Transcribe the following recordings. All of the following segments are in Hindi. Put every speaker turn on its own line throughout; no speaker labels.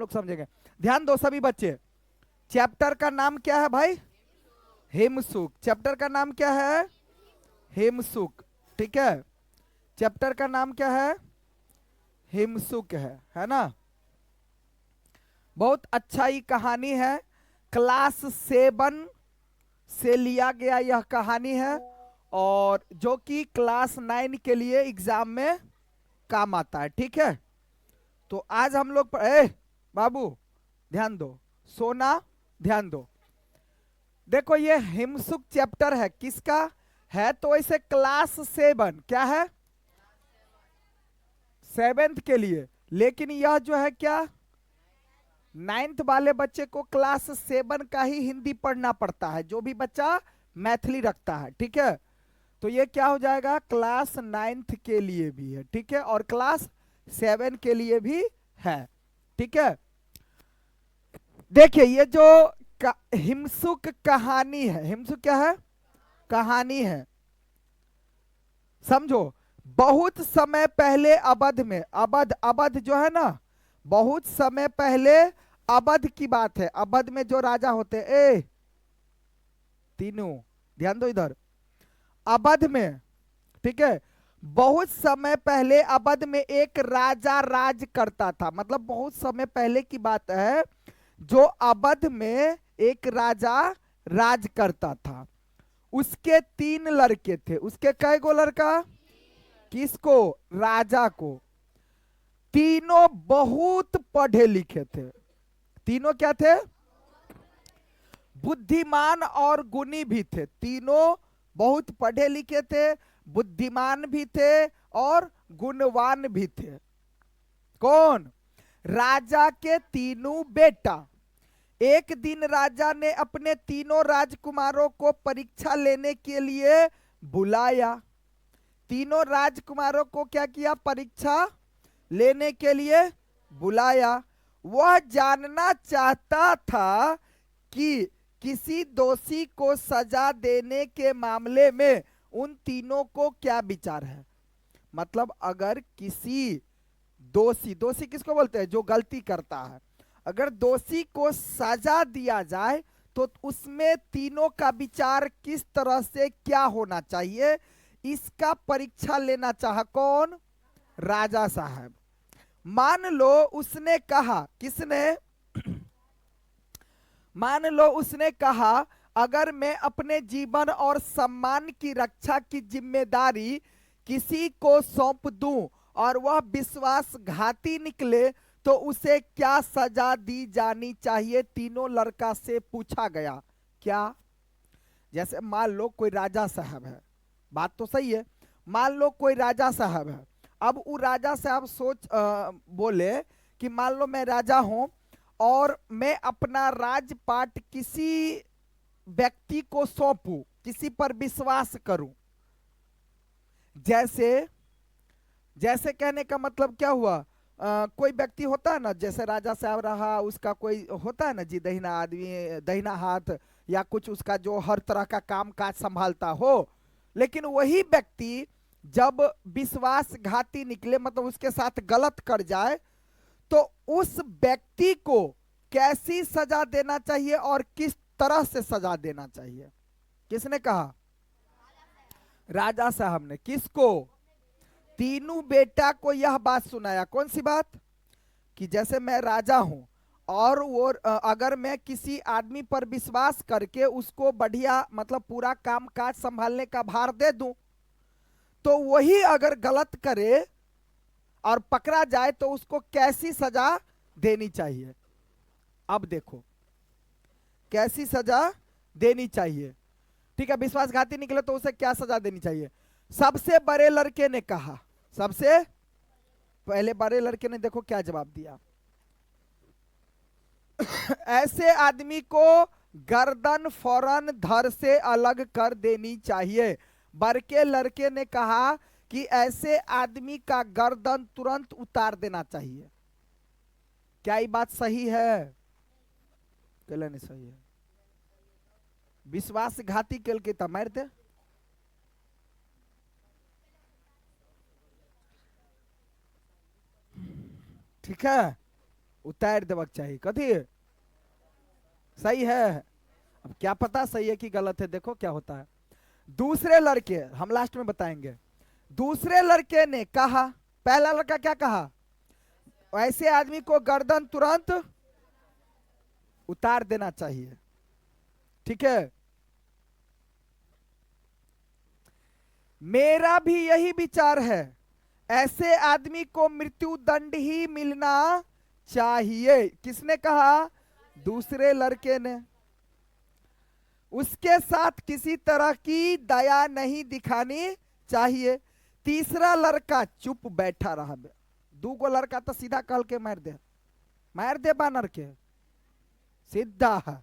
लोग समझेंगे। ध्यान दो सभी बच्चे, चैप्टर का नाम क्या है भाई? हिमसुक। चैप्टर का नाम क्या है? हिमसुक। ठीक है, चैप्टर का नाम क्या है? हिमसुक है ना। बहुत अच्छा ही कहानी है, क्लास 7 से लिया गया यह कहानी है, और जो कि क्लास 9 के लिए एग्जाम में काम आता है। ठीक है, तो आज हम लोग बाबू ध्यान दो, सोना ध्यान दो। देखो ये हिमसुक चैप्टर है, किसका है? तो इसे क्लास 7, क्या है? 7th के लिए, लेकिन यह जो है क्या, 9th वाले बच्चे को क्लास 7 का ही हिंदी पढ़ना पड़ता है, जो भी बच्चा मैथिली रखता है। ठीक है, तो ये क्या हो जाएगा, क्लास 9th के लिए भी है। ठीक है, और क्लास 7 के लिए भी है। ठीक है, देखिए ये जो हिमसुक कहानी है, हिमसुक क्या है? कहानी है। समझो, बहुत समय पहले अवध में, अवध अवध जो है ना, बहुत समय पहले अवध की बात है। अवध में जो राजा होते, तीनों ध्यान दो इधर, अवध में, ठीक है, बहुत समय पहले अवध में एक राजा राज करता था। मतलब बहुत समय पहले की बात है, जो अवध में एक राजा राज करता था। उसके 3 लड़के थे। उसके कई गो लड़का? किसको? राजा को। तीनों बहुत पढ़े लिखे थे। तीनों क्या थे? बुद्धिमान और गुणी भी थे। तीनों बहुत पढ़े लिखे थे, बुद्धिमान भी थे और गुणवान भी थे। कौन? राजा के तीनों बेटा। एक दिन राजा ने अपने तीनों राजकुमारों को परीक्षा लेने के लिए बुलाया। तीनों राजकुमारों को क्या किया? परीक्षा लेने के लिए बुलाया। वह जानना चाहता था कि किसी दोषी को सजा देने के मामले में उन तीनों को क्या विचार है। मतलब अगर किसी दोषी, दोषी किसको बोलते हैं? जो गलती करता है। अगर दोषी को सजा दिया जाए तो उसमें तीनों का विचार किस तरह से क्या होना चाहिए, इसका परीक्षा लेना चाहा कौन? राजा साहब। मान लो उसने कहा, किसने? मान लो उसने कहा, अगर मैं अपने जीवन और सम्मान की रक्षा की जिम्मेदारी किसी को सौंप दूं और वह विश्वासघाती निकले तो उसे क्या सजा दी जानी चाहिए? तीनों लड़का से पूछा गया। क्या? जैसे मान लो कोई राजा साहब है, बात तो सही है, मान लो कोई राजा साहब है। अब वो राजा साहब बोले कि मान लो मैं राजा हूं और मैं अपना राजपाट किसी व्यक्ति को सौंपूं, किसी पर विश्वास करूं। जैसे जैसे कहने का मतलब क्या हुआ, कोई व्यक्ति होता है ना, जैसे राजा साहब रहा, उसका कोई होता है ना जी, दहिना आदमी, दहिना हाथ, या कुछ उसका जो हर तरह का काम काज संभालता हो। लेकिन वही व्यक्ति जब विश्वासघाती निकले, मतलब उसके साथ गलत कर जाए, तो उस व्यक्ति को कैसी सजा देना चाहिए और किस तरह से सजा देना चाहिए? किसने कहा? राजा साहब ने। किसको? तीनों बेटा को यह बात सुनाया। कौन सी बात? कि जैसे मैं राजा हूं और वो अगर मैं किसी आदमी पर विश्वास करके उसको बढ़िया, मतलब पूरा काम काज संभालने का भार दे दूं, तो वही अगर गलत करे और पकड़ा जाए तो उसको कैसी सजा देनी चाहिए। अब देखो कैसी सजा देनी चाहिए। ठीक है, विश्वासघाती निकले तो उसे क्या सजा देनी चाहिए? सबसे बड़े लड़के ने कहा, सबसे पहले बड़े लड़के ने देखो क्या जवाब दिया। ऐसे आदमी को गर्दन फौरन धड़ से अलग कर देनी चाहिए। बड़के लड़के ने कहा कि ऐसे आदमी का गर्दन तुरंत उतार देना चाहिए। क्या ये बात सही है? कहले नहीं सही है। विश्वासघाती केल के तो मार दे। ठीक है, उतार देवक चाहिए। कथी सही है? अब क्या पता सही है कि गलत है, देखो क्या होता है। दूसरे लड़के, हम लास्ट में बताएंगे। दूसरे लड़के ने कहा, पहला लड़का क्या कहा, ऐसे आदमी को गर्दन तुरंत उतार देना चाहिए। ठीक है, मेरा भी यही विचार है, ऐसे आदमी को मृत्यु दंड ही मिलना चाहिए। किसने कहा? दूसरे लड़के ने। उसके साथ किसी तरह की दया नहीं दिखानी चाहिए। तीसरा लड़का चुप बैठा रहा। दूगो लड़का तो सीधा कल के मार दे बानर के सीधा।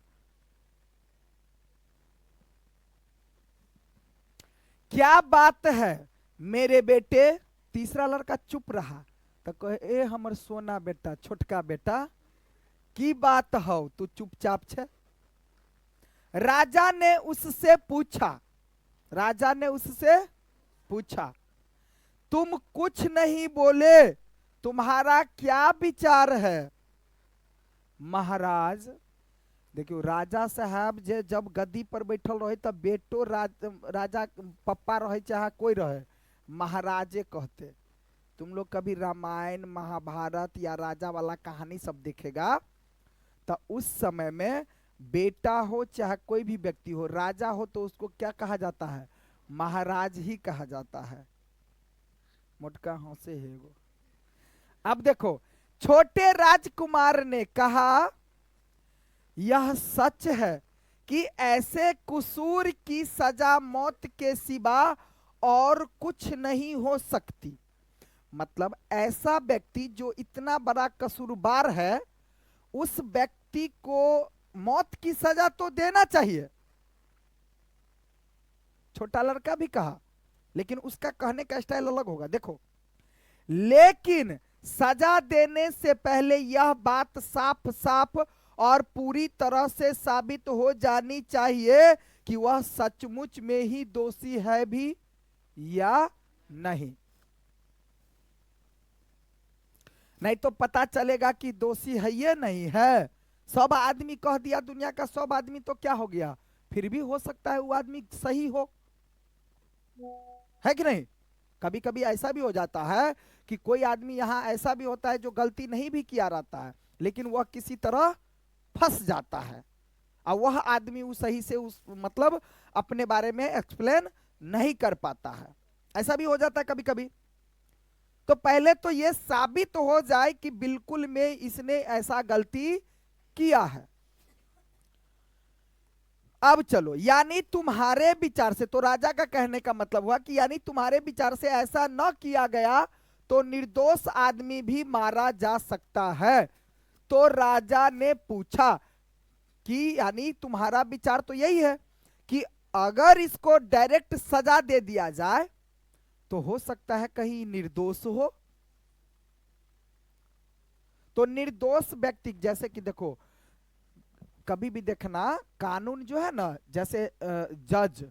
क्या बात है मेरे बेटे? तीसरा लड़का चुप रहा तो कहे, ए हमर सोना बेटा, छोटका बेटा, की बात हो तू चुपचाप छे? राजा ने उससे पूछा, राजा ने उससे पूछा, तुम कुछ नहीं बोले, तुम्हारा क्या विचार है? महाराज देखियो, राजा साहब जे जब गद्दी पर बैठल रहे तब बेटो राजा पप्पा रहे चाहे कोई रहे, महाराजे कहते। तुम लोग कभी रामायण महाभारत या राजा वाला कहानी सब देखेगा तो उस समय में बेटा हो चाहे कोई भी व्यक्ति हो, राजा हो तो उसको क्या कहा जाता है? महाराज ही कहा जाता है। मोटका हंसे है वो। अब देखो, छोटे राजकुमार ने कहा, यह सच है कि ऐसे कसूर की सजा मौत के सिवा और कुछ नहीं हो सकती। मतलब ऐसा व्यक्ति जो इतना बड़ा कसूरवार है, उस व्यक्ति को मौत की सजा तो देना चाहिए। छोटा लड़का भी कहा, लेकिन उसका कहने का स्टाइल अलग होगा। देखो, लेकिन सजा देने से पहले यह बात साफ साफ और पूरी तरह से साबित हो जानी चाहिए कि वह सचमुच में ही दोषी है भी या नहीं। नहीं तो पता चलेगा कि दोषी है या नहीं है। सब आदमी कह दिया, दुनिया का सब आदमी तो क्या हो गया, फिर भी हो सकता है वो आदमी सही हो, है कि नहीं? कभी कभी ऐसा भी हो जाता है कि कोई आदमी यहां ऐसा भी होता है जो गलती नहीं भी किया रहता है, लेकिन वह किसी तरह फंस जाता है और वह आदमी उस सही से उस मतलब अपने बारे में एक्सप्लेन नहीं कर पाता है। ऐसा भी हो जाता है कभी कभी। तो पहले तो यह साबित हो जाए कि बिल्कुल में इसने ऐसा गलती किया है। अब चलो, यानी तुम्हारे विचार से, तो राजा का कहने का मतलब हुआ कि यानी तुम्हारे विचार से ऐसा न किया गया तो निर्दोष आदमी भी मारा जा सकता है। तो राजा ने पूछा कि यानी तुम्हारा विचार तो यही है कि अगर इसको डायरेक्ट सजा दे दिया जाए तो हो सकता है कहीं निर्दोष हो। तो निर्दोष व्यक्ति, जैसे कि देखो, कभी भी देखना कानून जो है ना, जैसे जज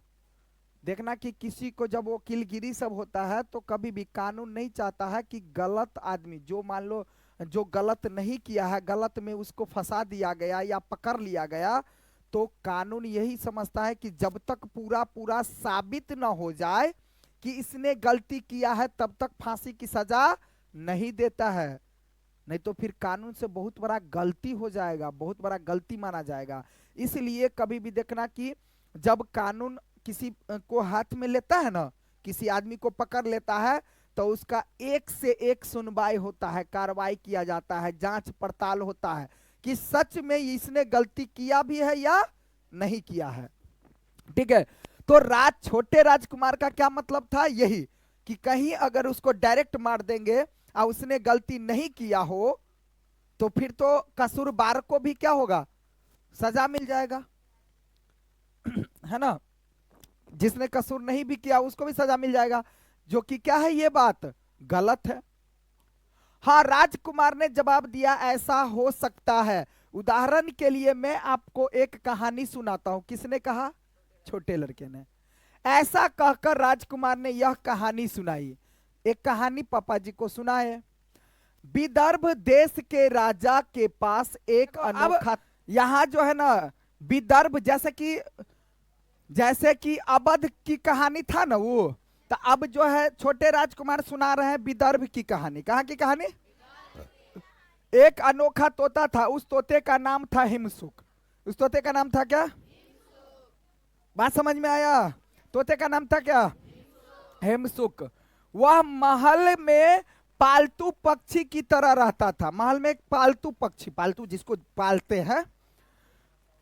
देखना कि किसी को जब वो किलगिरी सब होता है तो कभी भी कानून नहीं चाहता है कि गलत आदमी, जो मान लो जो गलत नहीं किया है, गलत में उसको फंसा दिया गया या पकड़ लिया गया, तो कानून यही समझता है कि जब तक पूरा पूरा साबित ना हो जाए कि इसने गलती किया है तब तक फांसी की सजा नहीं देता है। नहीं तो फिर कानून से बहुत बड़ा गलती हो जाएगा, बहुत बड़ा गलती माना जाएगा। इसलिए कभी भी देखना कि जब कानून किसी को हाथ में लेता है ना, किसी आदमी को पकड़ लेता है, तो उसका एक से एक सुनवाई होता है, कार्रवाई किया जाता है, जांच पड़ताल होता है कि सच में इसने गलती किया भी है या नहीं किया है। ठीक है, तो छोटे राजकुमार का क्या मतलब था? यही कि कहीं अगर उसको डायरेक्ट मार देंगे और उसने गलती नहीं किया हो तो फिर तो कसूरवार को भी क्या होगा, सजा मिल जाएगा, है ना? जिसने कसूर नहीं भी किया उसको भी सजा मिल जाएगा, जो कि क्या है, ये बात गलत है। हाँ, राजकुमार ने जवाब दिया, ऐसा हो सकता है। उदाहरण के लिए मैं आपको एक कहानी सुनाता हूं। किसने कहा? छोटे लड़के ने। ऐसा कहकर राजकुमार ने यह कहानी सुनाई। एक कहानी पापा जी को सुनाए। विदर्भ देश के राजा के पास एक अनोखा, यहाँ जो है ना विदर्भ, जैसे कि अवध की कहानी था ना वो, तो अब जो है छोटे राजकुमार सुना रहे हैं विदर्भ की कहानी। कहाँ की कहानी? एक अनोखा तोता था, उस तोते का नाम था हिमसुक। उस तोते का नाम था क्या? बात समझ में आया? तोते का नाम था क्या? हिमसुक। वह महल में पालतू पक्षी की तरह रहता था। महल में एक पालतू पक्षी, पालतू जिसको पालते हैं।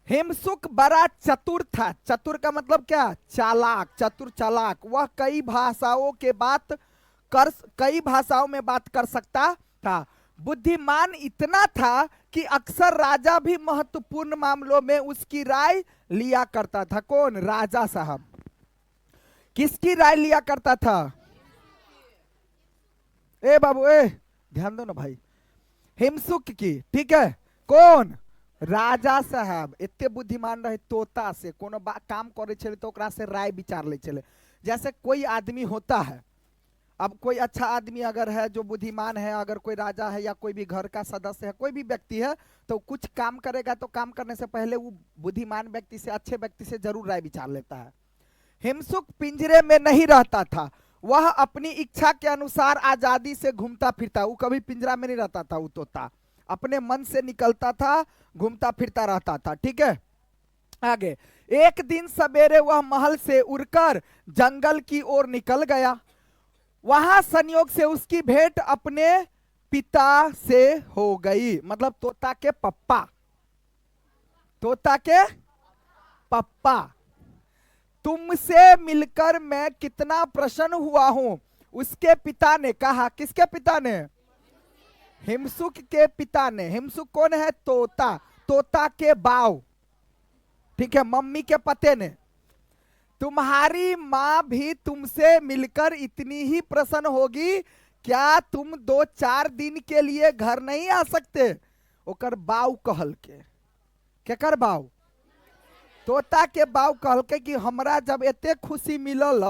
हिमसुक बड़ा चतुर था। चतुर का मतलब क्या? चालाक, चतुर चालाक। वह कई भाषाओं में बात कर सकता था। बुद्धिमान इतना था कि अक्सर राजा भी महत्वपूर्ण मामलों में उसकी राय लिया करता था। कौन? राजा साहब। किसकी राय लिया करता था? ए बाबू, ए ध्यान दो ना भाई, हिमसुक की। ठीक है, कौन? राजा साहब। इतने बुद्धिमान रहे तोता से कोनो काम करे चले तो ओकरा से राय विचार ले चले। जैसे कोई आदमी होता है, अब कोई अच्छा आदमी अगर है जो बुद्धिमान है, अगर कोई राजा है या कोई भी घर का सदस्य है, कोई भी व्यक्ति है, तो कुछ काम करेगा तो काम करने से पहले वो बुद्धिमान व्यक्ति से, अच्छे व्यक्ति से जरूर राय विचार लेता है। हिमसुक पिंजरे में नहीं रहता था। वह अपनी इच्छा के अनुसार आजादी से घूमता फिरता। वो कभी पिंजरा में नहीं रहता था। वो तोता अपने मन से निकलता था, घूमता फिरता रहता था। ठीक है, आगे। एक दिन सवेरे वह महल से उड़कर जंगल की ओर निकल गया। वहां संयोग से उसकी भेंट अपने पिता से हो गई, मतलब तोता के पप्पा। तोता के पप्पा। तुमसे मिलकर मैं कितना प्रसन्न हुआ हूं, उसके पिता ने कहा। किसके पिता ने? हिमसुक के पिता ने। हिमसुक कौन है? तोता। तोता के बाव, ठीक है, मम्मी के पते ने। तुम्हारी माँ भी तुमसे मिलकर इतनी ही प्रसन्न होगी। क्या तुम 2-4 दिन के लिए घर नहीं आ सकते? ओकर बाव कहल के। केकर बाव? तोता के बाव कहल के कि हमरा जब एते खुशी मिलल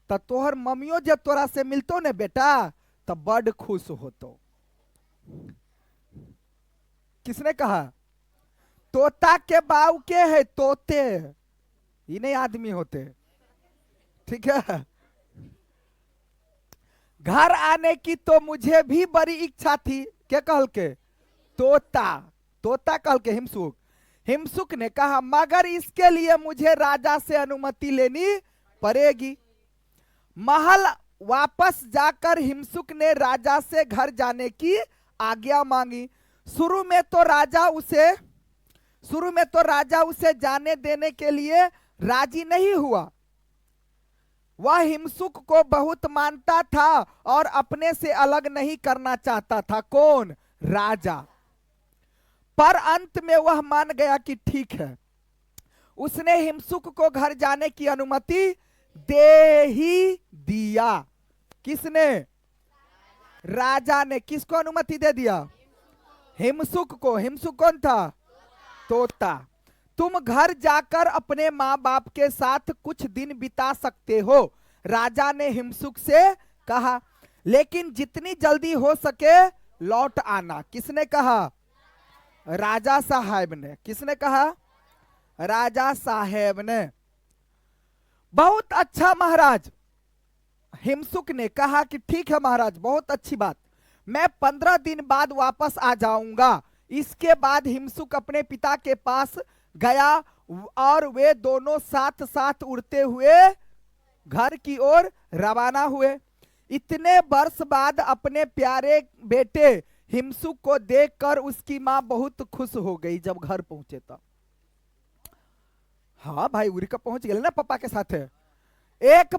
त तोहर मम्मियों जब तोरा से मिलतो ने बेटा तब बड़ खुश होतो। किसने कहा? तोता के बाव के है तोते, ये नहीं आदमी होते। ठीक है, घर आने की तो मुझे भी बड़ी इच्छा थी। क्या कहल के? तोता। तोता कहल के हिमसुक। हिमसुक ने कहा मगर इसके लिए मुझे राजा से अनुमति लेनी पड़ेगी। महल वापस जाकर हिमसुक ने राजा से घर जाने की आज्ञा मांगी। शुरू में तो राजा उसे जाने देने के लिए राजी नहीं हुआ। वह हिमसुक को बहुत मानता था और अपने से अलग नहीं करना चाहता था। कौन? राजा। पर अंत में वह मान गया कि ठीक है। उसने हिमसुक को घर जाने की अनुमति दे ही दिया। किसने? राजा ने। किसको अनुमति दे दिया? हिमसुक को। हिमसुक कौन था? तोता। तुम घर जाकर अपने माँ बाप के साथ कुछ दिन बिता सकते हो, राजा ने हिमसुक से कहा, लेकिन जितनी जल्दी हो सके लौट आना। किसने कहा? राजा साहब ने। किसने कहा? राजा साहब ने। बहुत अच्छा महाराज। हिमसुक ने कहा कि ठीक है महाराज, बहुत अच्छी बात, मैं 15 दिन बाद वापस आ जाऊंगा। इसके बाद हिमसुक अपने पिता के पास गया और वे दोनों साथ साथ उड़ते हुए घर की ओर रवाना हुए। इतने वर्ष बाद अपने प्यारे बेटे हिमसुक को देखकर उसकी मां बहुत खुश हो गई। जब घर पहुंचे तब, हाँ भाई उड़ी का पहुंच गए ना पापा के साथ। एक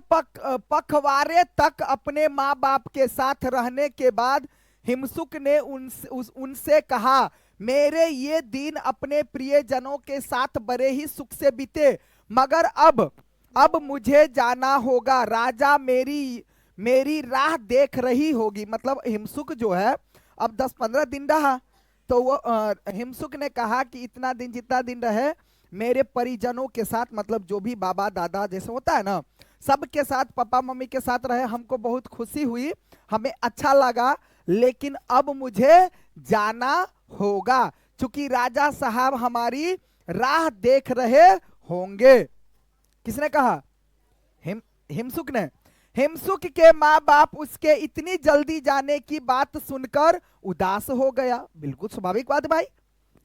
पखवाड़े तक अपने माँ बाप के साथ रहने के बाद हिमसुक ने उनसे कहा, मेरे ये दिन अपने प्रियजनों के साथ बड़े ही सुख से बीते, मगर अब मुझे जाना होगा। राजा मेरी राह देख रही होगी। मतलब हिमसुक जो है अब 10-15 दिन रहा, तो वो हिमसुक ने कहा कि इतना दिन, जितना दिन रहे मेरे परिजनों के साथ, मतलब जो भी बाबा दादा जैसे होता है ना, सबके साथ, पापा मम्मी के साथ रहे। हमको बहुत खुशी हुई, हमें अच्छा लगा, लेकिन अब मुझे जाना होगा, क्योंकि राजा साहब हमारी राह देख रहे होंगे। किसने कहा? हिमसुक ने। हिमसुक के माँ बाप उसके इतनी जल्दी जाने की बात सुनकर उदास हो गया। बिल्कुल स्वाभाविक बात भाई,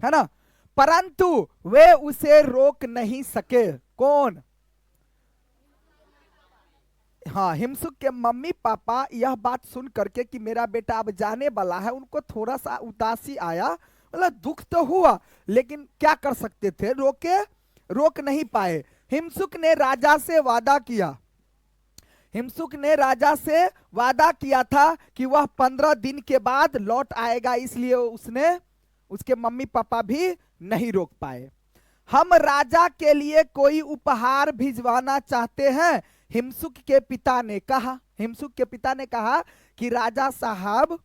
है ना। परंतु वे उसे रोक नहीं सके। कौन? हाँ, हिमसुक के मम्मी पापा यह बात सुन करके कि मेरा बेटा अब जाने वाला है, उनको थोड़ा सा उदासी आया, मतलब दुख तो हुआ, लेकिन क्या कर सकते थे, रोक नहीं पाए। हिमसुक ने राजा से वादा किया। हिमसुक ने राजा से वादा किया था कि वह 15 दिन के बाद लौट आएगा, इसलिए उसके मम्मी पापा भी नहीं रोक पाए। हम राजा के लिए कोई उपहार भिजवाना चाहते हैं, हिमसुक के पिता ने कहा। हिमसुक के पिता ने कहा कि राजा साहब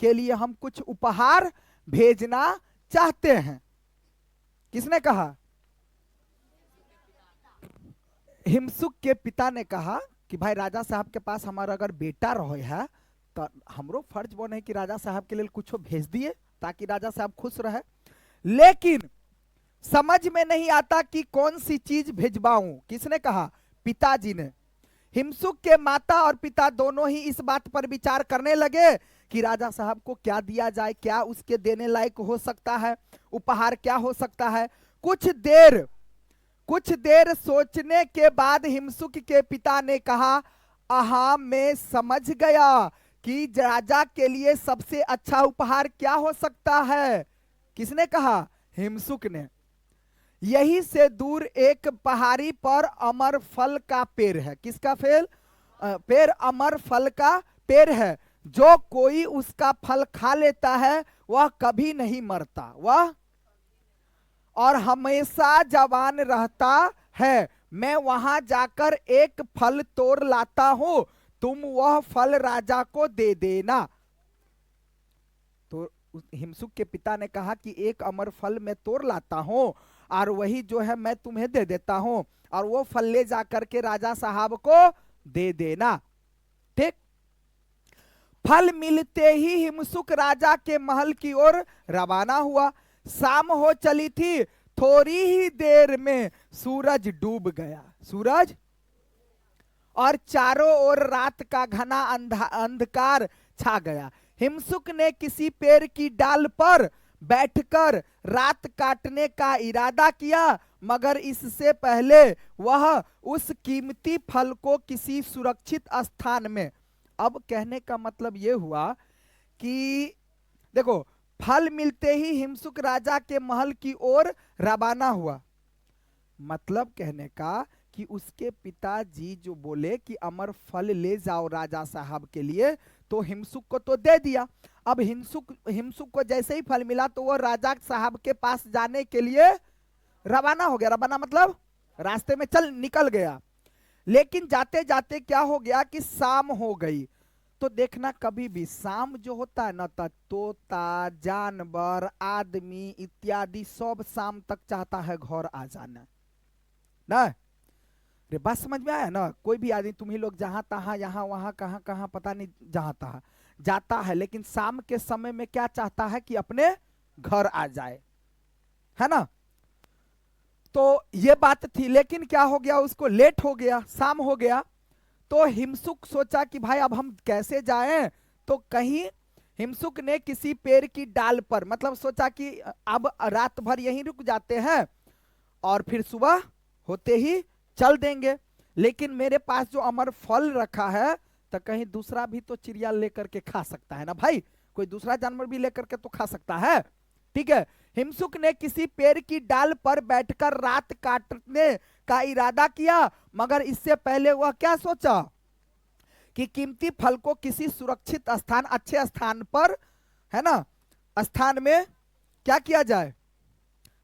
के लिए हम कुछ उपहार भेजना चाहते हैं। किसने कहा? हिमसुक के पिता ने कहा कि भाई राजा साहब के पास हमारा अगर बेटा रहे है तो हमरो फर्ज बन है कि राजा साहब के लिए कुछ भेज दिए ताकि राजा साहब खुश रहे, लेकिन समझ में नहीं आता कि कौन सी चीज भेजवाऊं। किसने कहा? पिताजी ने। हिमसुक के माता और पिता दोनों ही इस बात पर विचार करने लगे कि राजा साहब को क्या दिया जाए, क्या उसके देने लायक हो सकता है, उपहार क्या हो सकता है। कुछ देर सोचने के बाद हिमसुक के पिता ने कहा, आहा, मैं समझ गया कि राजा के लिए सबसे अच्छा उपहार क्या हो सकता है। किसने कहा? हिमसुक ने। यही से दूर एक पहाड़ी पर अमर फल का पेड़ है। किसका पेड़? अमर फल का पेड़ है। जो कोई उसका फल खा लेता है वह कभी नहीं मरता, वह और हमेशा जवान रहता है। मैं वहां जाकर एक फल तोड़ लाता हूं, तुम वह फल राजा को दे देना। तो हिमसुक के पिता ने कहा कि एक अमर फल मैं तोड़ लाता हूं और वही जो है मैं तुम्हें दे देता हूं, और वो फल ले जाकर के राजा साहब को दे देना। ठीक। फल मिलते ही हिमसुक राजा के महल की ओर रवाना हुआ। शाम हो चली थी, थोड़ी ही देर में सूरज डूब गया। सूरज, और चारों ओर रात का घना अंधकार छा गया। हिमसुक ने किसी पेड़ की डाल पर बैठकर रात काटने का इरादा किया, मगर इससे पहले वह उस कीमती फल को किसी सुरक्षित स्थान में, अब कहने का मतलब यह हुआ कि देखो, फल मिलते ही हिमसुक राजा के महल की ओर रवाना हुआ। मतलब कहने का कि उसके पिताजी जो बोले कि अमर फल ले जाओ राजा साहब के लिए, तो हिमसुक को तो दे दिया। अब हिमसुक को जैसे ही फल मिला तो वो राजा साहब के पास जाने के लिए रवाना हो गया। रवाना मतलब रास्ते में निकल गया। लेकिन जाते जाते क्या हो गया कि शाम हो गई। तो देखना कभी भी शाम जो होता है ना, तो तोता, जानवर, आदमी इत्यादि सब शाम तक चाहता है घर आ जाना ना। रे बात समझ में आया ना? कोई भी आदमी, तुम ही लोग जहां तहां यहाँ वहां कहां कहां पता नहीं जहां तहां जाता है, लेकिन शाम के समय में क्या चाहता है कि अपने घर आ जाए, है ना। तो ये बात थी, लेकिन क्या हो गया, उसको लेट हो गया, शाम हो गया। तो हिमसुक सोचा कि भाई अब हम कैसे जाएं। तो कहीं हिमसुक ने किसी पेड़ की डाल पर, मतलब सोचा कि अब रात भर यहीं रुक जाते हैं और फिर सुबह होते ही चल देंगे। लेकिन मेरे पास जो अमर फल रखा है, तो कहीं दूसरा भी तो चिड़िया लेकर के खा सकता है ना भाई, कोई दूसरा जानवर भी लेकर के तो खा सकता है। ठीक है। हिमसुक ने किसी पेड़ की डाल पर बैठकर रात काटने का इरादा किया, मगर इससे पहले वह क्या सोचा कि कीमती फल को किसी सुरक्षित स्थान, अच्छे स्थान पर, है ना, स्थान में क्या किया जाए,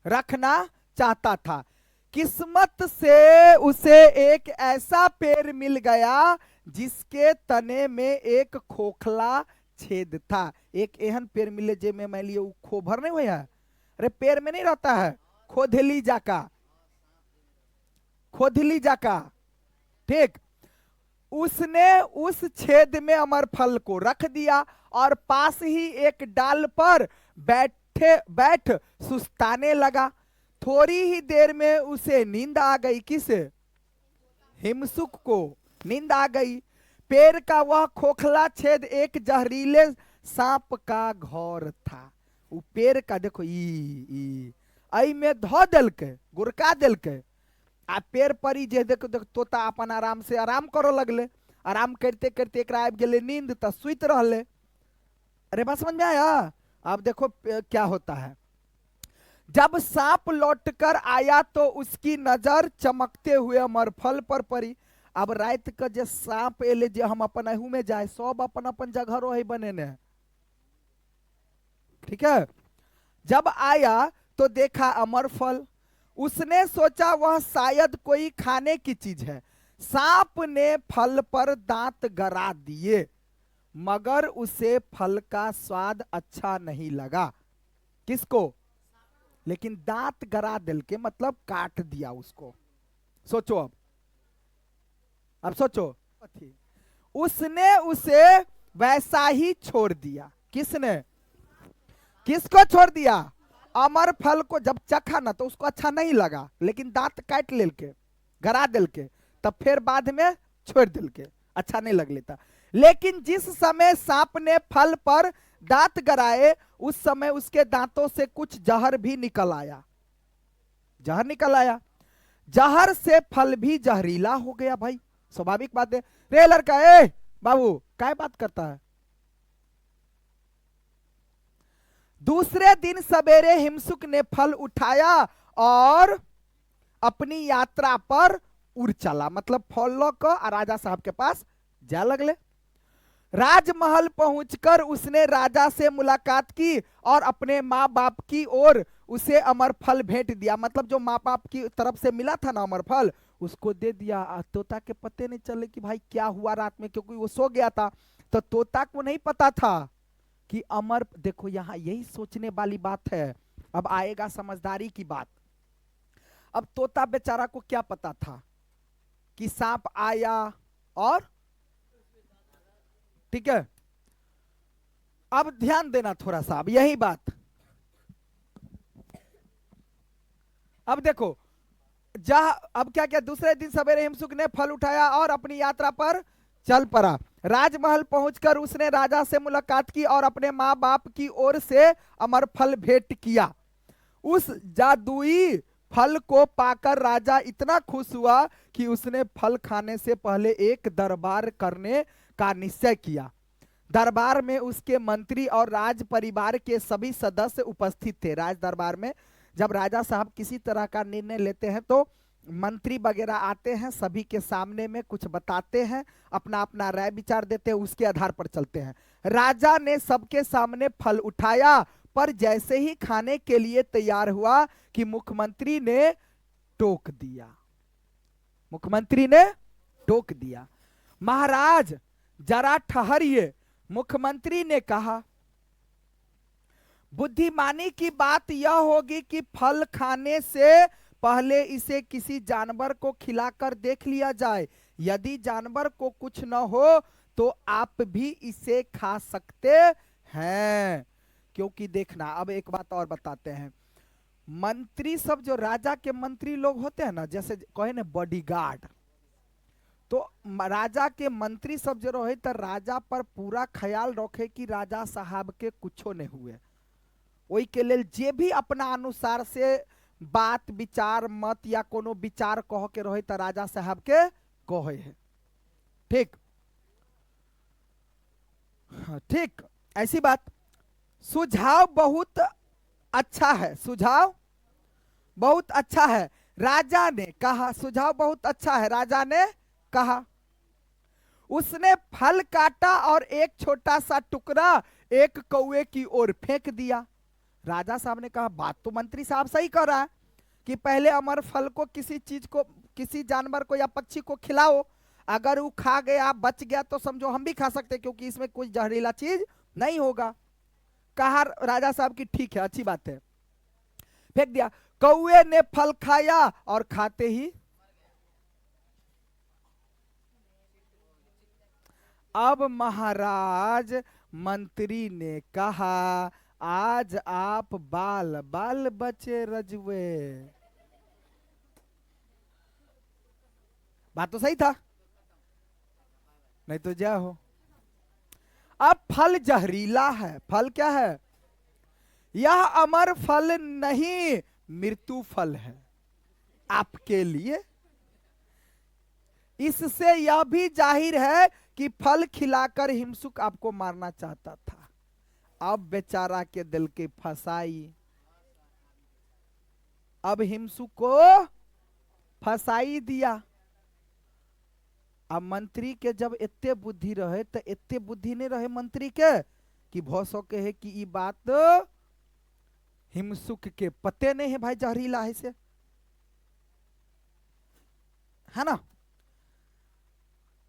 रखना चाहता था। किस्मत से उसे एक ऐसा पेड़ मिल गया जिसके तने में एक खोखला छेद था। एक एहन पेड़ मिले जे में मान लियो खोभर नहीं हुआ, अरे पेड़ में नहीं रहता है, खोधली जाका, खोधली जाका। ठीक। उसने उस छेद में अमर फल को रख दिया और पास ही एक डाल पर बैठ सुस्ताने लगा। थोड़ी ही देर में उसे नींद आ गई। किसे? हिमसुक को नींद आ गई। पेड़ का वह खोखला छेद एक जहरीले सांप का घौर था। वो पेड़ का देखो ई आई में धो दिल के गुरका दिल के आ पेड़ पर ही जे देखो तोता अपन आराम से आराम करो लगले। आराम करते करते एक आबि गेले नींद त सुइत रहले। अरे बात समझ में आया? अब देखो क्या होता है। जब सांप लौटकर आया तो उसकी नजर चमकते हुए अमरफल पर पड़ी। अब रात का जे सांप एले जे हम अपन अहू में जाए सब अपन अपन जगह रहे बने ने। ठीक है। जब आया तो देखा अमरफल। उसने सोचा वह शायद कोई खाने की चीज है। सांप ने फल पर दांत गरा दिए मगर उसे फल का स्वाद अच्छा नहीं लगा। किसको? लेकिन दांत गरा दिल के मतलब काट दिया उसको। सोचो अब सोचो। उसने उसे वैसा ही छोड़ दिया। किसने? किसको छोड़ दिया? अमर फल को। जब चखा ना तो उसको अच्छा नहीं लगा लेकिन दांत काट लेल के गरा दिल के तब फिर बाद में छोड़ दिल के अच्छा नहीं लग लेता। लेकिन जिस समय सांप ने फल पर दांत गराए उस समय उसके दांतों से कुछ जहर भी निकल आया। जहर निकल आया। जहर से फल भी जहरीला हो गया। भाई स्वाभाविक बात है। रे लड़का ए बाबू क्या बात करता है? दूसरे दिन सवेरे हिमसुक ने फल उठाया और अपनी यात्रा पर उड़ चला। मतलब फल को राजा साहब के पास जा लगले। राजमहल पहुंचकर उसने राजा से मुलाकात की और अपने माँ बाप की ओर उसे अमर फल भेंट दिया। मतलब जो माँ बाप की तरफ से मिला था ना अमर फल उसको दे दिया। तोता के पते नहीं चले कि भाई क्या हुआ रात में, क्योंकि वो सो गया था। तो तोता को नहीं पता था कि अमर। देखो यहां यही सोचने वाली बात है। अब आएगा समझदारी की बात। अब तोता बेचारा को क्या पता था कि सांप आया और ठीक है। अब ध्यान देना थोड़ा सा। अब यही बात। अब देखो जहां अब क्या क्या दूसरे दिन सवेरे हिमसुक ने फल उठाया और अपनी यात्रा पर चल पड़ा। राजमहल पहुंचकर उसने राजा से मुलाकात की और अपने माँ बाप की ओर से अमर फल भेंट किया। उस जादुई फल को पाकर राजा इतना खुश हुआ कि उसने फल खाने से पहले एक दरबार करने का निश्चय किया। दरबार में उसके मंत्री और राज परिवार के सभी सदस्य उपस्थित थे। राज दरबार में जब राजा साहब किसी तरह का निर्णय लेते हैं तो मंत्री वगैरह आते हैं, सभी के सामने में कुछ बताते हैं, अपना अपना राय विचार देते हैं, उसके आधार पर चलते हैं। राजा ने सबके सामने फल उठाया पर जैसे ही खाने के लिए तैयार हुआ कि मुख्यमंत्री ने टोक दिया। मुख्यमंत्री ने टोक दिया। महाराज जरा ठहरिए, मुख्यमंत्री ने कहा। बुद्धिमानी की बात यह होगी कि फल खाने से पहले इसे किसी जानवर को खिलाकर देख लिया जाए। यदि जानवर को कुछ न हो तो आप भी इसे खा सकते हैं। क्योंकि देखना अब एक बात और बताते हैं। मंत्री सब जो राजा के मंत्री लोग होते हैं ना, जैसे कहे ना बॉडीगार्ड, तो राजा के मंत्री सब जो रहे तो राजा पर पूरा ख्याल रखे कि राजा साहब के कुछो नहीं हुए। वही के लेल जे भी अपना अनुसार से बात विचार मत या कोनो विचार कह के रहे तो राजा साहब के कहे है। ठीक ठीक ऐसी बात। सुझाव बहुत अच्छा है। सुझाव बहुत अच्छा है राजा ने कहा। सुझाव बहुत अच्छा है राजा ने कहा। उसने फल काटा और एक छोटा सा टुकड़ा एक कौवे की ओर फेंक दिया। राजा साहब ने कहा बात तो मंत्री साहब सही कर रहा है कि पहले अमर फल को किसी चीज को, किसी जानवर को या पक्षी को खिलाओ। अगर वो खा गया बच गया तो समझो हम भी खा सकते क्योंकि इसमें कुछ जहरीला चीज नहीं होगा। कहा राजा साहब की ठीक है अच्छी बात है, फेंक दिया। कौवे ने फल खाया और खाते ही अब महाराज मंत्री ने कहा, आज आप बाल बाल बचे रजवे। बात तो सही था, नहीं तो जय हो। अब फल जहरीला है। फल क्या है? यह अमर फल नहीं, मृत्यु फल है आपके लिए। इससे यह भी जाहिर है कि फल खिलाकर हिमसुक आपको मारना चाहता था। अब बेचारा के दिल की फसाई, अब हिमसुक को फसाई दिया। अब मंत्री के जब इतने बुद्धि रहे तो इतने बुद्धि नहीं रहे मंत्री के कि भ सके है कि ये बात हिमसुक के पते नहीं है भाई जहरीला है से, है ना।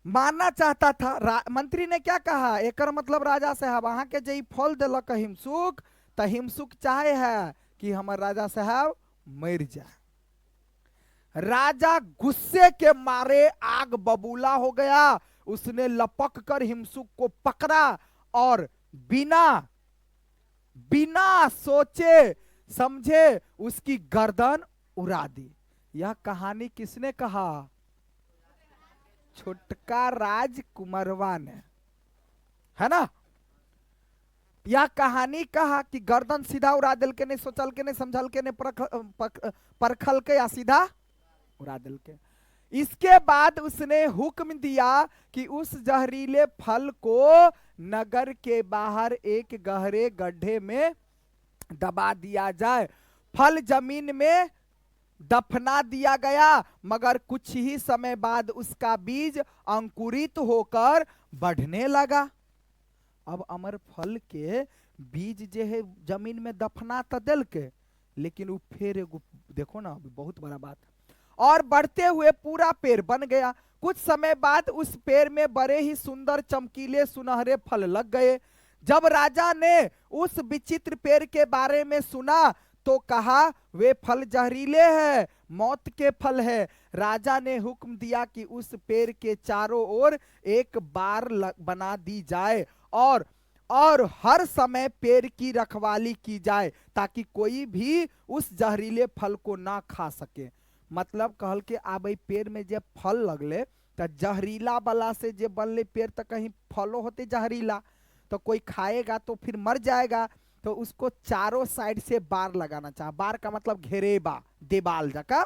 मारना चाहता था। मंत्री ने क्या कहा, एकर मतलब राजा साहब अहाँ के जे फल दिलक हिमसुक, तो हिमसुक चाहे है कि हमर राजा साहब मर जाए। राजा गुस्से के मारे आग बबूला हो गया। उसने लपक कर हिमसुक को पकड़ा और बिना बिना सोचे समझे उसकी गर्दन उड़ा दी। यह कहानी किसने कहा? छोटका राजकुमारवा ने, है ना। यह कहानी कहा कि गर्दन सीधा उड़ा दिल के, नहीं सोचल के, नहीं समझल के, नहीं परखल के, या सीधा उड़ा दिल के। इसके बाद उसने हुक्म दिया कि उस जहरीले फल को नगर के बाहर एक गहरे गड्ढे में दबा दिया जाए। फल जमीन में दफना दिया गया, मगर कुछ ही समय बाद उसका बीज अंकुरित होकर बढ़ने लगा। अब अमर फल के बीज जे है जमीन में दफना तो दिल के, लेकिन वो फिर देखो ना, बहुत बड़ा बात, और बढ़ते हुए पूरा पेड़ बन गया। कुछ समय बाद उस पेड़ में बड़े ही सुंदर चमकीले सुनहरे फल लग गए। जब राजा ने उस विचित्र पेड़ के बारे में सुना तो कहा, वे फल जहरीले हैं, मौत के फल है। राजा ने हुक्म दिया कि उस पेड़ के चारों ओर एक बार बना दी जाए और हर समय पेड़ की रखवाली की जाए, ताकि कोई भी उस जहरीले फल को ना खा सके। मतलब कहल के आब पेड़ में जे फल लगले तो जहरीला वाला से जे बनले पेड़, तो कहीं फलो होते जहरीला, तो कोई खाएगा तो फिर मर जाएगा। तो उसको चारों साइड से बार लगाना चाहिए। बार का मतलब घेरेबा, देवाल जका।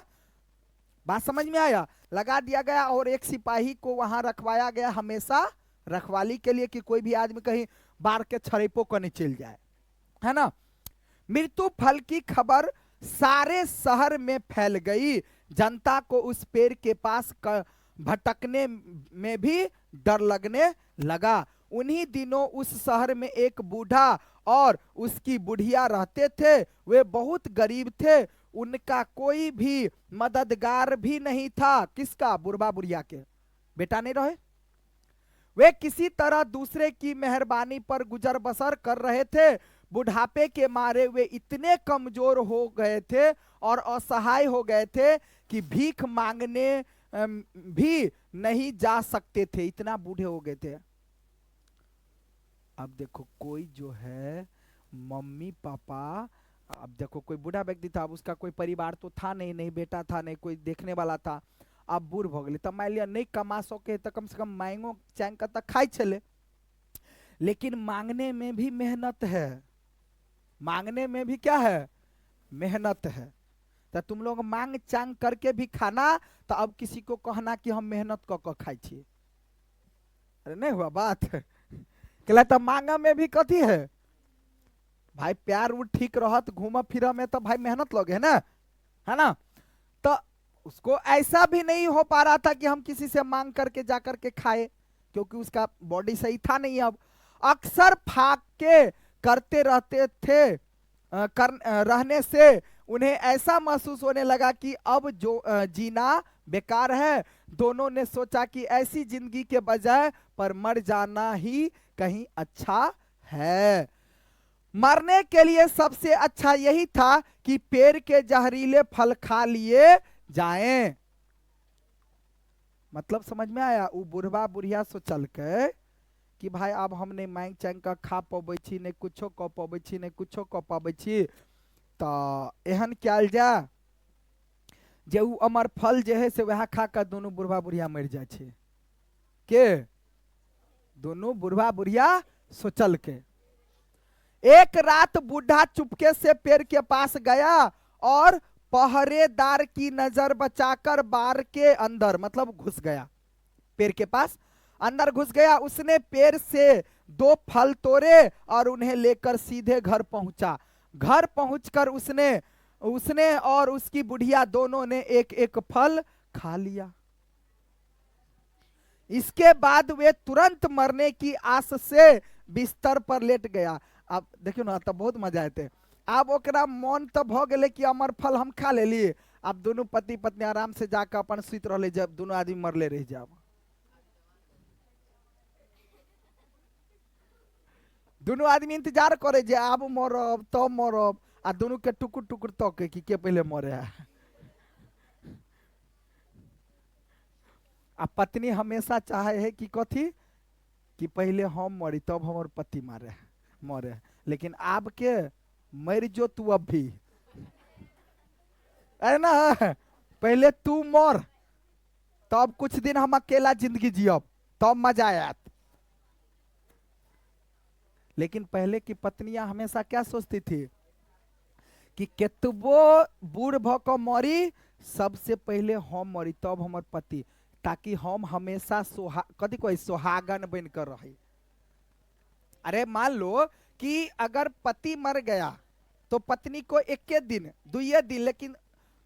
बात समझ में आया? लगा दिया गया और एक सिपाही को वहां रखवाया गया हमेशा रखवाली के लिए, कि कोई भी आदमी कहीं बार के छड़ेपो करने चल जाए, है ना। मृत्यु फल की खबर सारे शहर में फैल गई। जनता को उस पेड़ के पास भटकने में भी डर लगने लगा। उन्हीं दिनों उस शहर में एक बूढ़ा और उसकी बुढ़िया रहते थे। वे बहुत गरीब थे, उनका कोई भी मददगार भी नहीं था। किसका? बुढ़वा बुढ़िया के बेटा नहीं रहे। वे किसी तरह दूसरे की मेहरबानी पर गुजर बसर कर रहे थे। बुढ़ापे के मारे वे इतने कमजोर हो गए थे और असहाय हो गए थे कि भीख मांगने भी नहीं जा सकते थे, इतना बूढ़े हो गए थे। अब देखो कोई जो है मम्मी पापा, अब देखो कोई बूढ़ा व्यक्ति था, अब उसका कोई परिवार तो था नहीं, नहीं बेटा था, नहीं कोई देखने वाला था। अब बूढ़ हो गए, तब मान लिया नहीं कमा सके तो कम से कम मांगो चैंग का तक खाई चले। लेकिन मांगने में भी मेहनत है, मांगने में भी क्या है? मेहनत है। तो तुम लोग मांग चांग करके भी खाना, तो अब किसी को कहना कि हम मेहनत कर खाई छी, अरे नहीं हुआ बात। कहला तो मांगा में भी कथी है भाई, प्यार वो ठीक रहत घूम फिर में तो भाई मेहनत लगे ना, है ना। तो उसको ऐसा भी नहीं हो पा रहा था कि हम किसी से मांग करके जाकर के खाए, क्योंकि उसका बॉडी सही था नहीं। अब अक्सर फाके करते रहते थे, रहने से उन्हें ऐसा महसूस होने लगा कि अब जो जीना बेकार है। दोनों ने सोचा कि ऐसी जिंदगी के बजाय पर मर जाना ही कहीं अच्छा है। मरने के लिए सबसे अच्छा यही था कि पेड़ के जहरीले फल खा लिए जाएं। मतलब समझ में आया? वो बुढ़वा बुढ़िया सो चल के कि भाई अब हम नहीं मांग चांग का खा पबै छी, नहीं कुछो कऽ पबै छी, नहीं कुछो कऽ पाबै छी, तो एहन कयल जा जे उ अमर फल जे है से वह खा कर दोनों बुढ़वा बुढ़िया मर जाए छे। के दोनों बुढ़वा बुढ़िया सोचल के। एक रात बूढ़ा चुपके से पेड़ के पास गया और पहरेदार की नजर बचाकर बार के अंदर मतलब घुस गया, पेड़ के पास अंदर घुस गया। उसने पेड़ से 2 फल तोड़े और उन्हें लेकर सीधे घर पहुंचा। घर पहुंचकर उसने उसने और उसकी बुढ़िया दोनों ने एक एक फल खा लिया। इसके बाद वे तुरंत मरने की आस से बिस्तर पर लेट गया। अब देखियो ना, तब बहुत मजा आते। अब ओकरा मन तो भ गेले कि अमर फल हम खा लेली। अब दोनों पति पत्नी आराम से जाकर अपन सुत रहे, जब दोनों आदमी मरले रह जाब। दोनों आदमी इंतजार करे जे अब मरब तब मरब, आ दोनों के टुकुर टुकुर तके कि के पहले मरे है। आ पत्नी हमेशा चाहे है कि कथी, कि पहले हम मरी तब हमार पति मारे मरे। लेकिन आप के मर जो तू अब भी, है ना, पहले तू मर तब कुछ दिन हम अकेला जिंदगी जियब, तब मजा आयत। लेकिन पहले की पत्नियां हमेशा क्या सोचती थी कि केतबो बूढ़ भक मरी, सबसे पहले हम मरी तब हमर पति, ताकि हम हमेशा कथी कोई सुहागन बनकर रहे। अरे मान लो कि अगर पति मर गया तो पत्नी को 1 दिन 2 दिन, लेकिन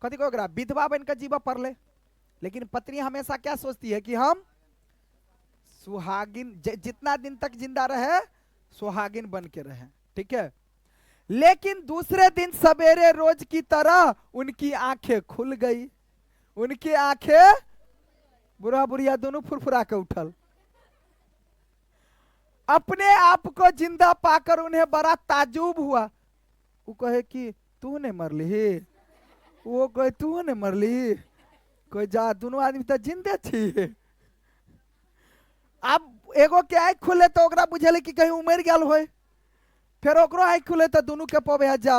कथी को विधवा बनकर जीवा पड़ले। लेकिन पत्नी हमेशा क्या सोचती है कि हम सुहागिन जितना दिन तक जिंदा रहे सुहागिन बन के रहे, ठीक है। लेकिन दूसरे दिन सवेरे रोज की तरह उनकी आंखें खुल गई। उनकी आंखें, बुढ़ा बुढ़िया दोनों फुरफुरा के उठल। अपने आप को जिंदा पाकर उन्हें बड़ा ताजुब हुआ। वो कहे कि तू ने मर ली, वो कहे तू ने मर ली, कोई जा दोनों आदमी तो जिंदे थी। अब एगो के आँख खुले तो ओकरा बुझेले कि कहीं उमर गल होय, फिर ओकरो आँख खुले तो दोनों के पवे जा।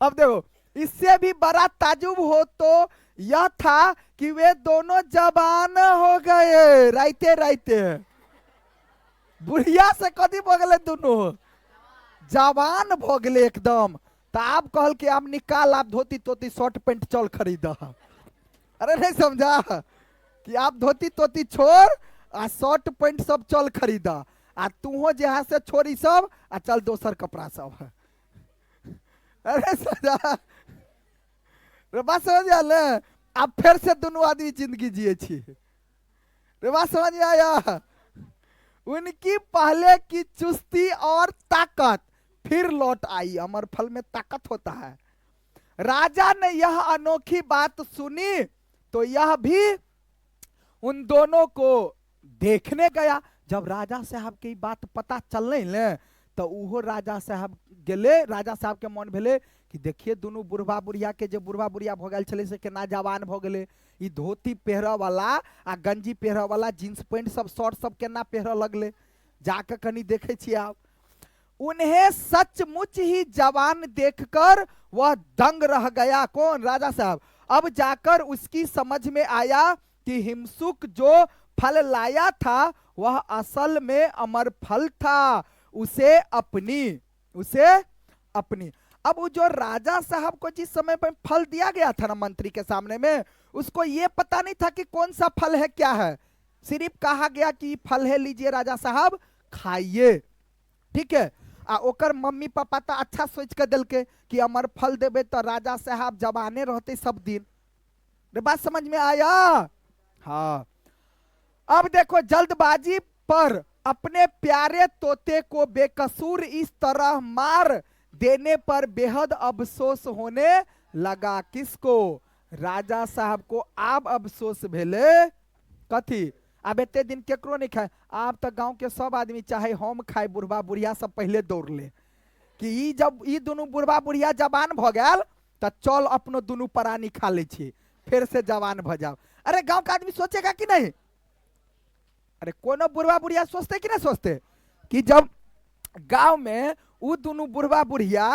अब देखो, इससे भी बड़ा ताजुब हो तो यह था कि वे दोनों जवान हो गए। राइते राइते बुढ़िया से कदी भगले, दोनों जवान भगले एकदम। तो आप कहल कि आप निकाल, आप धोती तोती शर्ट पैंट चल खरीद। अरे नहीं समझा कि आप धोती तोती छोड़ आ शर्ट पैंट सब चल खरीदा, आ तू जहाँ से छोड़ी सब आ चल दोसर कपड़ा सब। अरे समझा, बात समझ आले। अब फिर से दोनों आदमी जिंदगी जिए छी। बात समझ में आया। उनकी पहले की चुस्ती और ताकत फिर लौट आई। अमर फल में ताकत होता है। राजा ने यह अनोखी बात सुनी तो यह भी उन दोनों को देखने गया। जब राजा साहब की बात पता चलने ले तो उहो राजा साहब गेले। राजा साहब के मन भेले कि देखिए दोनों बुढ़वा बुढ़िया के, जो बुढ़वा बुढ़िया भ गेल छले से केना जवान भ गेले। ई धोती पहरा वाला आ गंजी पहरा वाला, जींस पैंट सब शर्ट सब केना पहरा लगले, जाके कनी देखे छी आप। उन्हें सचमुच ही जवान देखकर वह दंग रह गया। कौन? राजा साहब। अब जाकर उसकी समझ में आया कि हिमसुक जो फल लाया था वह असल में अमर फल था। उसे अपनी। अब वो जो राजा साहब को जिस समय पर फल दिया गया था ना मंत्री के सामने में, उसको ये पता नहीं था कि कौन सा फल है, क्या है। सिर्फ कहा गया कि फल है, लीजिए राजा साहब खाइए, ठीक है। ओकर मम्मी पापा तो अच्छा सोच के दिल के कि अमर फल देवे तो राजा साहब जवाने रहते सब दिन। बात समझ में आया? हाँ। अब देखो, जल्दबाजी पर अपने प्यारे तोते को बेकसूर इस तरह मार देने पर बेहद अफसोस होने लगा। किसको? राजा साहब को। अब अफसोस भेले कथी? अब एते दिन केकरो नहीं खाए। आप तो गांव के सब आदमी चाहे हम खाए, बुढ़वा बुढ़िया सब पहले दौड़ ले कि जब ई दोनों बुढ़वा बुढ़िया जवान भ गल तो चल अपनो दोनों प्राणी खा ले छी, फिर से जवान भ जाओ। अरे गांव का आदमी सोचेगा कि नहीं? अरे कोनो बुढ़वा बुढ़िया सोचते कि ना सोचते कि जब गांव में वो दोनों बुढ़वा बुढ़िया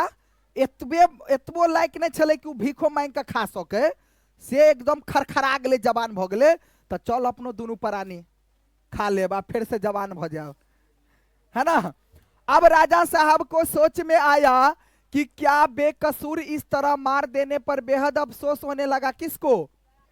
एतबे एतबो लायक नहीं चले कि भीखो मांग के खा सके, से एकदम खरखरा गए जवान भ गए, तो चल अपनो दोनों प्राणी खा ले बा फिर से जवान भ जाओ, है ना। अब राजा साहब को सोच में आया कि क्या बेकसूर इस तरह मार देने पर बेहद अफसोस होने लगा। किसको?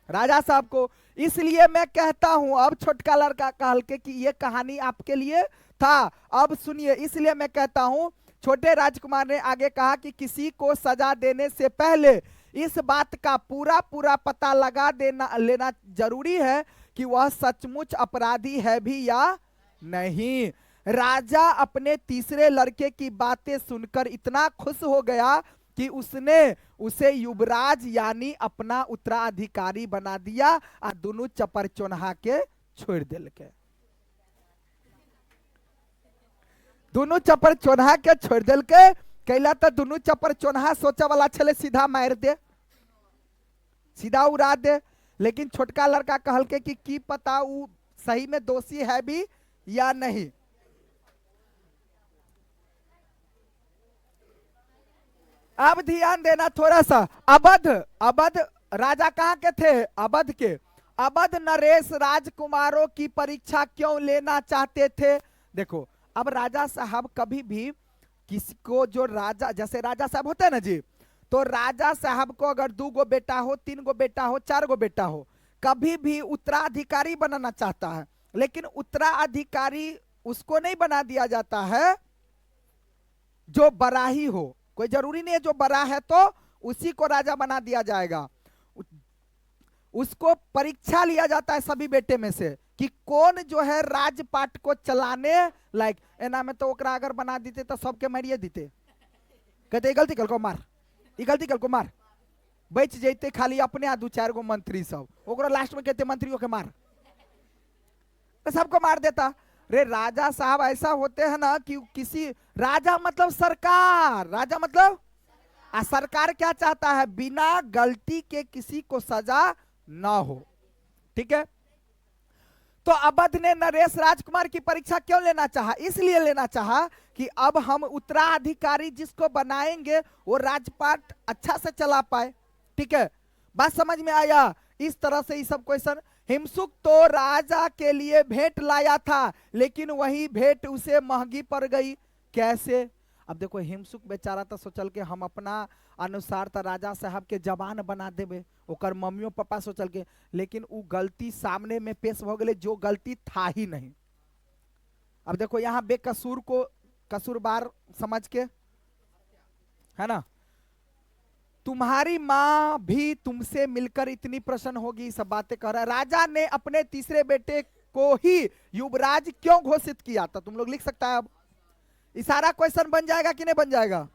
राजा साहब को। इसलिए मैं कहता हूं, अब छोटका लड़का कहल के कि ये कहानी आपके लिए था, अब सुनिए। इसलिए मैं कहता हूं, छोटे राजकुमार ने आगे कहा कि किसी को सजा देने से पहले इस बात का पूरा पूरा पता लगा लेना जरूरी है कि वह सचमुच अपराधी है भी या नहीं। राजा अपने तीसरे लड़के की बातें सुनकर इतना खुश हो गया कि उसने उसे युवराज यानी अपना उत्तराधिकारी बना दिया और दोनों चपर चोन्हा के छोड़ दिल के, दोनों चपर चोन्हा के छोड़ दिल के। कैला तो दोनों चपर चोन्हा सोचा वाला छले सीधा मार दे, सीधा उड़ा दे, लेकिन छोटका लड़का कहल के कि की पता वो सही में दोषी है भी या नहीं। अब ध्यान देना थोड़ा सा। अवध, अवध राजा कहां के थे? अवध के। अवध नरेश राजकुमारों की परीक्षा क्यों लेना चाहते थे? देखो, अब राजा साहब कभी भी किसी को, जो राजा, जैसे राजा साहब होते हैं ना जी, तो राजा साहब को अगर 2 गो बेटा हो, 3 गो बेटा हो, 4 गो बेटा हो, कभी भी उत्तराधिकारी बनाना चाहता है, लेकिन उत्तराधिकारी उसको नहीं बना दिया जाता है जो बड़ा ही हो। कोई जरूरी नहीं है जो बड़ा है तो उसी को राजा बना दिया जाएगा। उसको परीक्षा लिया जाता है सभी बेटे में से कि कौन जो है राजपाट को चलाने लायक। एना में तो ओकरा अगर बना देते तो सबके मारिए देते, कहते गलती कल को मार, ये गलती कल को मार, बच जैते खाली अपने 2-4 गो मंत्री सब, ओकरा लास्ट में कहते मंत्रियों के मार, तो सबको मार देता। रे राजा साहब ऐसा होते हैं ना कि किसी, राजा मतलब सरकार, राजा मतलब सरकार क्या चाहता है? बिना गलती के किसी को सजा ना हो, ठीक है। तो अवध ने नरेश राजकुमार की परीक्षा क्यों लेना चाहा? इसलिए लेना चाहा कि अब हम उत्तराधिकारी जिसको बनाएंगे वो राजपाट अच्छा से चला पाए, ठीक है। बात समझ में आया? इस तरह से ये सब क्वेश्चन। हिमसुक तो राजा के लिए भेंट लाया था, लेकिन वही भेंट उसे महंगी पड़ गई। कैसे? अब देखो, हिमसुक बेचारा तो सोचल के हम अपना अनुसार तो राजा साहब के जवान बना देवे, ओकर मम्मियों पापा सोचल के, लेकिन वो गलती सामने में पेश हो गई जो गलती था ही नहीं। अब देखो, यहाँ बेकसूर को कसूरवार समझ के, है ना, तुम्हारी माँ भी तुमसे मिलकर इतनी प्रसन्न होगी, सब बातें कह रहा है। राजा ने अपने तीसरे बेटे को ही युवराज क्यों घोषित किया था? तुम लोग लिख सकता है। अब इशारा क्वेश्चन बन जाएगा कि नहीं बन जाएगा?